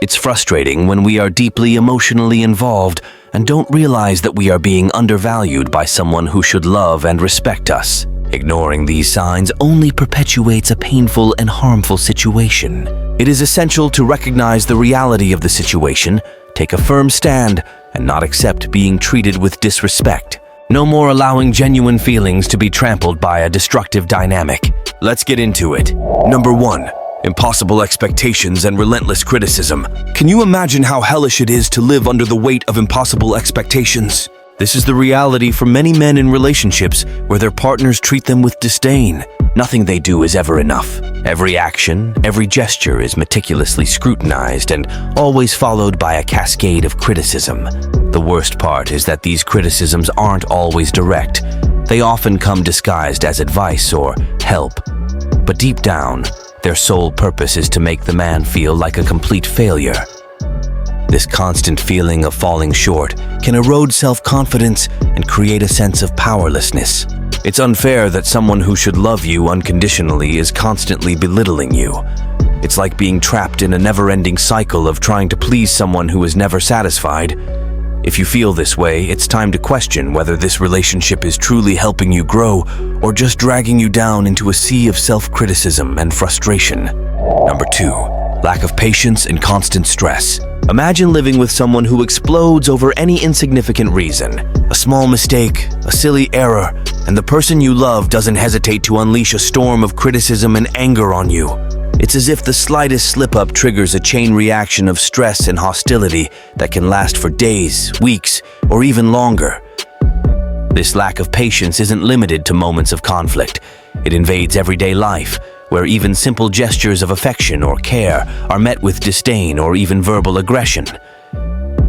It's frustrating when we are deeply emotionally involved and don't realize that we are being undervalued by someone who should love and respect us. Ignoring these signs only perpetuates a painful and harmful situation. It is essential to recognize the reality of the situation, take a firm stand, and not accept being treated with disrespect. No more allowing genuine feelings to be trampled by a destructive dynamic. Let's get into it. Number 1. Impossible expectations and relentless criticism. Can you imagine how hellish it is to live under the weight of impossible expectations? This is the reality for many men in relationships where their partners treat them with disdain. Nothing they do is ever enough. Every action, every gesture is meticulously scrutinized and always followed by a cascade of criticism. The worst part is that these criticisms aren't always direct. They often come disguised as advice or help. But deep down, their sole purpose is to make the man feel like a complete failure. This constant feeling of falling short can erode self-confidence and create a sense of powerlessness. It's unfair that someone who should love you unconditionally is constantly belittling you. It's like being trapped in a never-ending cycle of trying to please someone who is never satisfied. If you feel this way, it's time to question whether this relationship is truly helping you grow or just dragging you down into a sea of self-criticism and frustration. Number 2. Lack of patience and constant stress. Imagine living with someone who explodes over any insignificant reason. A small mistake, a silly error, and the person you love doesn't hesitate to unleash a storm of criticism and anger on you. It's as if the slightest slip-up triggers a chain reaction of stress and hostility that can last for days, weeks, or even longer. This lack of patience isn't limited to moments of conflict. It invades everyday life, where even simple gestures of affection or care are met with disdain or even verbal aggression.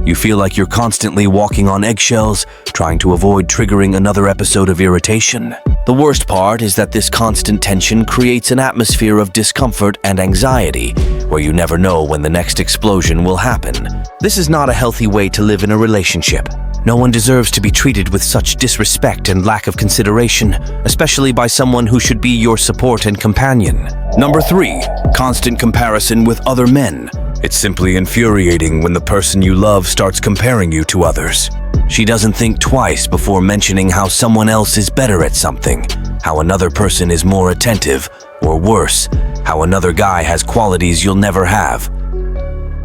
You feel like you're constantly walking on eggshells, trying to avoid triggering another episode of irritation. The worst part is that this constant tension creates an atmosphere of discomfort and anxiety, where you never know when the next explosion will happen. This is not a healthy way to live in a relationship. No one deserves to be treated with such disrespect and lack of consideration, especially by someone who should be your support and companion. Number 3. Constant comparison with other men. It's simply infuriating when the person you love starts comparing you to others. She doesn't think twice before mentioning how someone else is better at something, how another person is more attentive, or worse, how another guy has qualities you'll never have.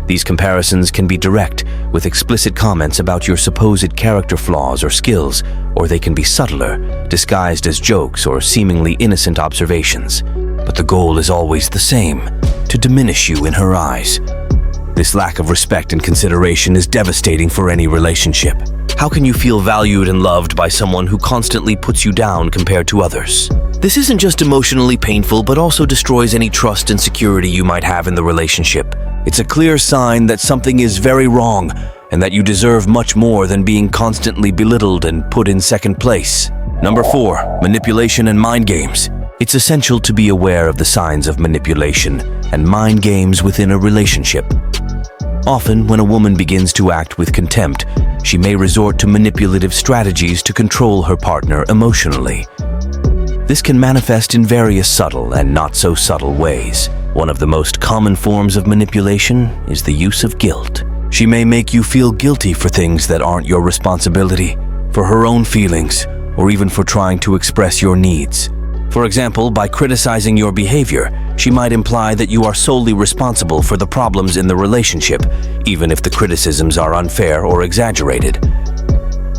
These comparisons can be direct, with explicit comments about your supposed character flaws or skills, or they can be subtler, disguised as jokes or seemingly innocent observations. But the goal is always the same: to diminish you in her eyes. This lack of respect and consideration is devastating for any relationship. How can you feel valued and loved by someone who constantly puts you down compared to others? This isn't just emotionally painful, but also destroys any trust and security you might have in the relationship. It's a clear sign that something is very wrong and that you deserve much more than being constantly belittled and put in second place. Number 4. Manipulation and mind games. It's essential to be aware of the signs of manipulation and mind games within a relationship. Often, when a woman begins to act with contempt, she may resort to manipulative strategies to control her partner emotionally. This can manifest in various subtle and not so subtle ways. One of the most common forms of manipulation is the use of guilt. She may make you feel guilty for things that aren't your responsibility, for her own feelings, or even for trying to express your needs. For example, by criticizing your behavior, she might imply that you are solely responsible for the problems in the relationship, even if the criticisms are unfair or exaggerated.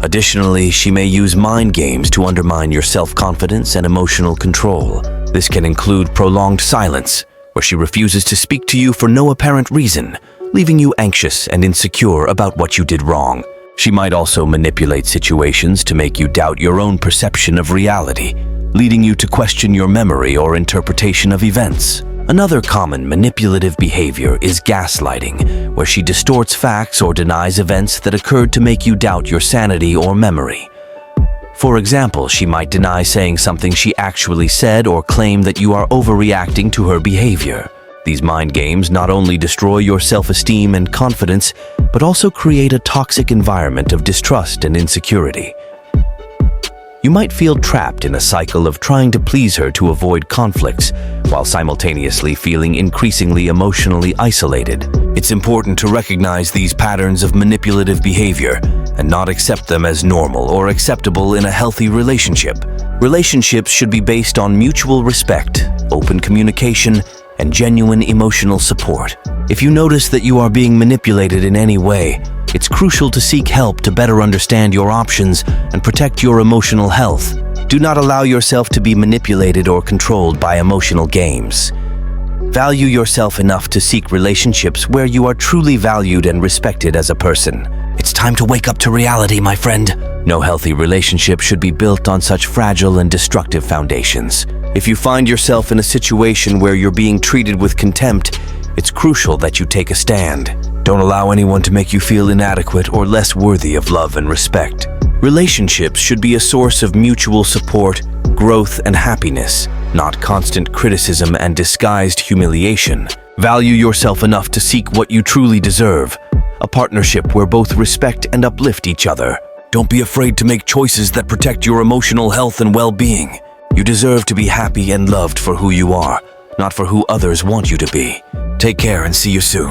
Additionally, she may use mind games to undermine your self-confidence and emotional control. This can include prolonged silence, where she refuses to speak to you for no apparent reason, leaving you anxious and insecure about what you did wrong. She might also manipulate situations to make you doubt your own perception of reality, leading you to question your memory or interpretation of events. Another common manipulative behavior is gaslighting, where she distorts facts or denies events that occurred to make you doubt your sanity or memory. For example, she might deny saying something she actually said or claim that you are overreacting to her behavior. These mind games not only destroy your self-esteem and confidence, but also create a toxic environment of distrust and insecurity. You might feel trapped in a cycle of trying to please her to avoid conflicts, while simultaneously feeling increasingly emotionally isolated. It's important to recognize these patterns of manipulative behavior and not accept them as normal or acceptable in a healthy relationship. Relationships should be based on mutual respect, open communication, and genuine emotional support. If you notice that you are being manipulated in any way, it's crucial to seek help to better understand your options and protect your emotional health. Do not allow yourself to be manipulated or controlled by emotional games. Value yourself enough to seek relationships where you are truly valued and respected as a person. It's time to wake up to reality, my friend. No healthy relationship should be built on such fragile and destructive foundations. If you find yourself in a situation where you're being treated with contempt, it's crucial that you take a stand. Don't allow anyone to make you feel inadequate or less worthy of love and respect. Relationships should be a source of mutual support, growth, and happiness, not constant criticism and disguised humiliation. Value yourself enough to seek what you truly deserve, a partnership where both respect and uplift each other. Don't be afraid to make choices that protect your emotional health and well-being. You deserve to be happy and loved for who you are, not for who others want you to be. Take care and see you soon.